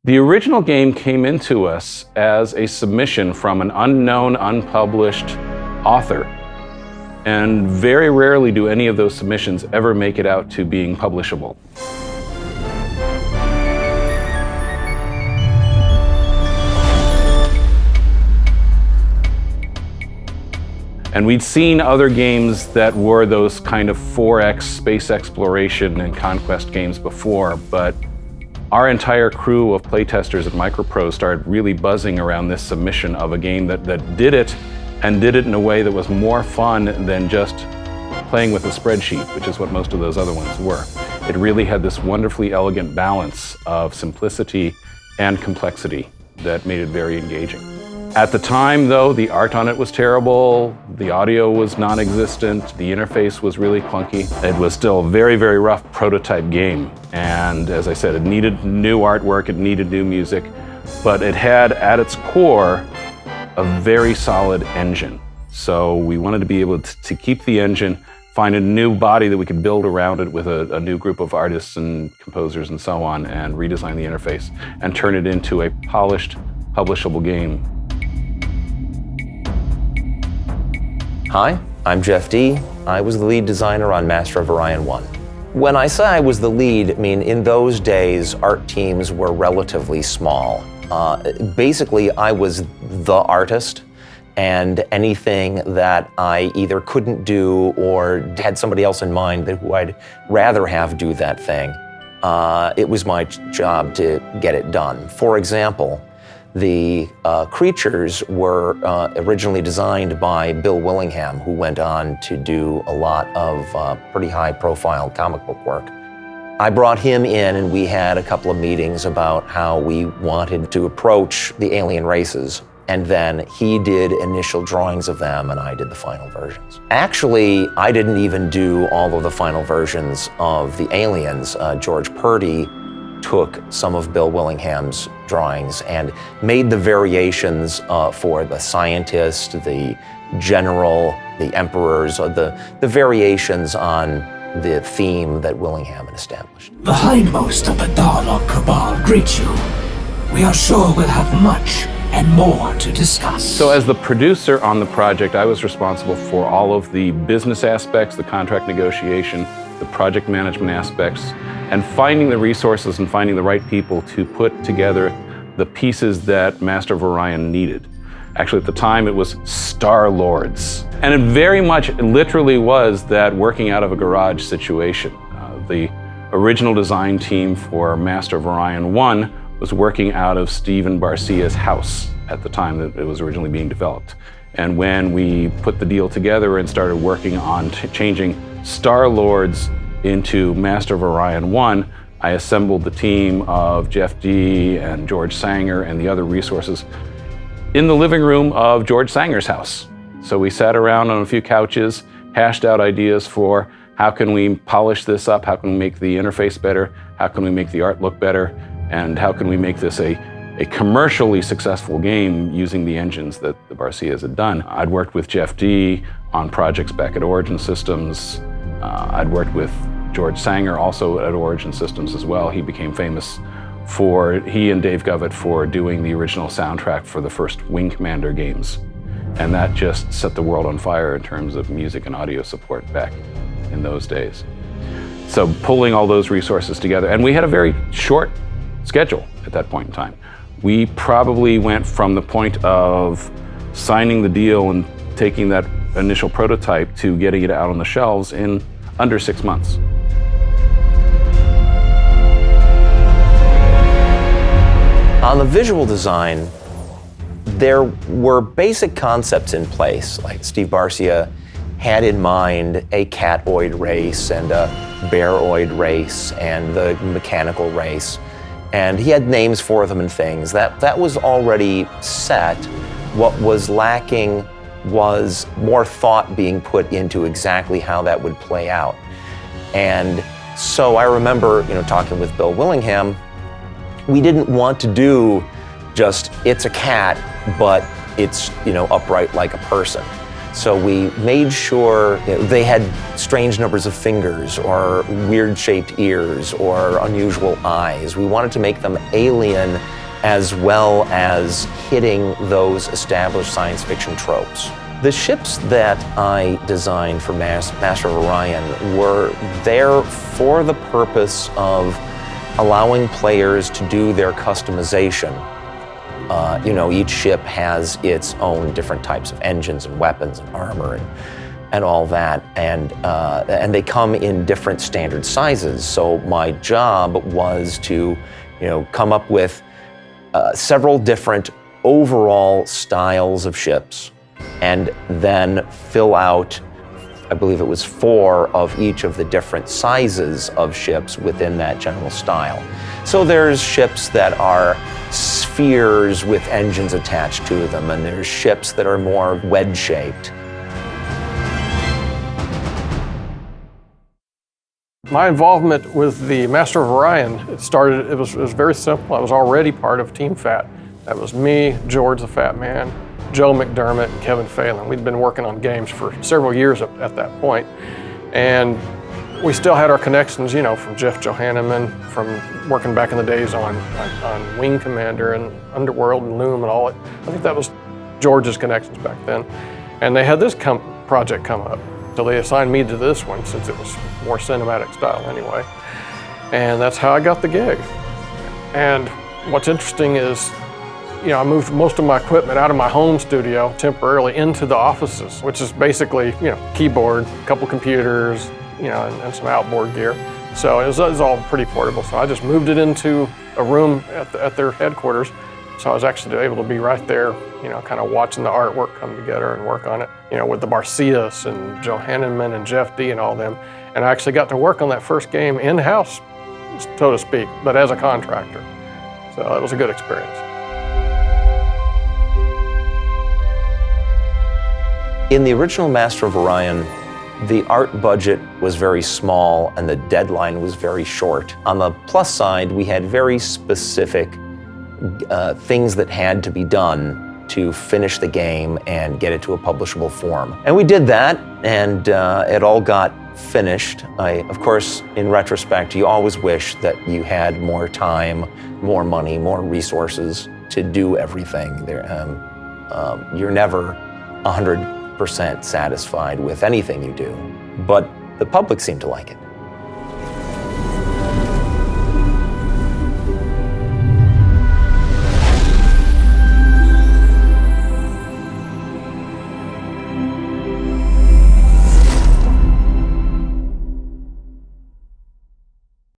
The original game came into us as a submission from an unknown, unpublished author. And very rarely do any of those submissions ever make it out to being publishable. And we'd seen other games that were those kind of 4X space exploration and conquest games before, but our entire crew of playtesters at Microprose started really buzzing around this submission of a game that did it, and did it in a way that was more fun than just playing with a spreadsheet, which is what most of those other ones were. It really had this wonderfully elegant balance of simplicity and complexity that made it very engaging. At the time, though, the art on it was terrible, the audio was non-existent, the interface was really clunky. It was still a very, very rough prototype game. And as I said, it needed new artwork, it needed new music, but it had at its core a very solid engine. So we wanted to be able to keep the engine, find a new body that we could build around it with a new group of artists and composers and so on, and redesign the interface and turn it into a polished, publishable game. Hi, I'm Jeff D. I was the lead designer on Master of Orion 1. When I say I was the lead, I mean in those days art teams were relatively small. Basically, I was the artist, and anything that I either couldn't do or had somebody else in mind who I'd rather have do that thing, it was my job to get it done. For example, the creatures were originally designed by Bill Willingham, who went on to do a lot of pretty high-profile comic book work. I brought him in and we had a couple of meetings about how we wanted to approach the alien races. And then he did initial drawings of them and I did the final versions. Actually, I didn't even do all of the final versions of the aliens. George Purdy took some of Bill Willingham's drawings and made the variations for the scientist, the general, the emperors, the variations on the theme that Willingham had established. The hindmost of the Darlock Cabal greet you. We are sure we'll have much and more to discuss. So as the producer on the project, I was responsible for all of the business aspects, the contract negotiation, the project management aspects, and finding the resources and finding the right people to put together the pieces that Master of Orion needed. Actually, at the time, it was Star Lords. And it very much literally was that working out of a garage situation. The original design team for Master of Orion 1 was working out of Stephen Barcia's house at the time that it was originally being developed. And when we put the deal together and started working on changing Star Lords into Master of Orion 1, I assembled the team of Jeff D. and George Sanger and the other resources in the living room of George Sanger's house. So we sat around on a few couches, hashed out ideas for how can we polish this up, how can we make the interface better, how can we make the art look better, and how can we make this a commercially successful game using the engines that the Barcias had done. I'd worked with Jeff D. on projects back at Origin Systems. I'd worked with George Sanger also at Origin Systems as well. He became famous he and Dave Govett for doing the original soundtrack for the first Wing Commander games. And that just set the world on fire in terms of music and audio support back in those days. So pulling all those resources together, and we had a very short schedule at that point in time. We probably went from the point of signing the deal and taking that initial prototype to getting it out on the shelves in under 6 months. On the visual design, there were basic concepts in place. Like Steve Barcia had in mind a catoid race and a bearoid race and the mechanical race. And he had names for them and things. That was already set. What was lacking was more thought being put into exactly how that would play out. And so I remember, talking with Bill Willingham, we didn't want to do just, it's a cat, but it's, upright like a person. So we made sure they had strange numbers of fingers or weird-shaped ears or unusual eyes. We wanted to make them alien as well as hitting those established science fiction tropes. The ships that I designed for Master of Orion were there for the purpose of allowing players to do their customization. Each ship has its own different types of engines and weapons and armor and all that, and they come in different standard sizes. So my job was to, come up with several different overall styles of ships, and then fill out, I believe it was 4 of each of the different sizes of ships within that general style. So there's ships that are spheres with engines attached to them, and there's ships that are more wedge-shaped. My involvement with the Master of Orion, it was very simple. I was already part of Team Fat. That was me, George the Fat Man, Joe McDermott, and Kevin Phelan. We'd been working on games for several years at that point. And we still had our connections, from Jeff Johanneman, from working back in the days on Wing Commander and Underworld and Loom and all it. I think that was George's connections back then. And they had this project come up. So they assigned me to this one since it was more cinematic style anyway. And that's how I got the gig. And what's interesting is, I moved most of my equipment out of my home studio temporarily into the offices, which is basically, keyboard, a couple computers, and some outboard gear. So it was all pretty portable. So I just moved it into a room at their headquarters. So I was actually able to be right there, kind of watching the artwork come together and work on it, with the Barcias and Joe Hanneman and Jeff D and all them. And I actually got to work on that first game in-house, so to speak, but as a contractor. So it was a good experience. In the original Master of Orion, the art budget was very small and the deadline was very short. On the plus side, we had very specific things that had to be done to finish the game and get it to a publishable form. And we did that, and it all got finished. Of course, in retrospect, you always wish that you had more time, more money, more resources to do everything. You're never 100% satisfied with anything you do, but the public seemed to like it.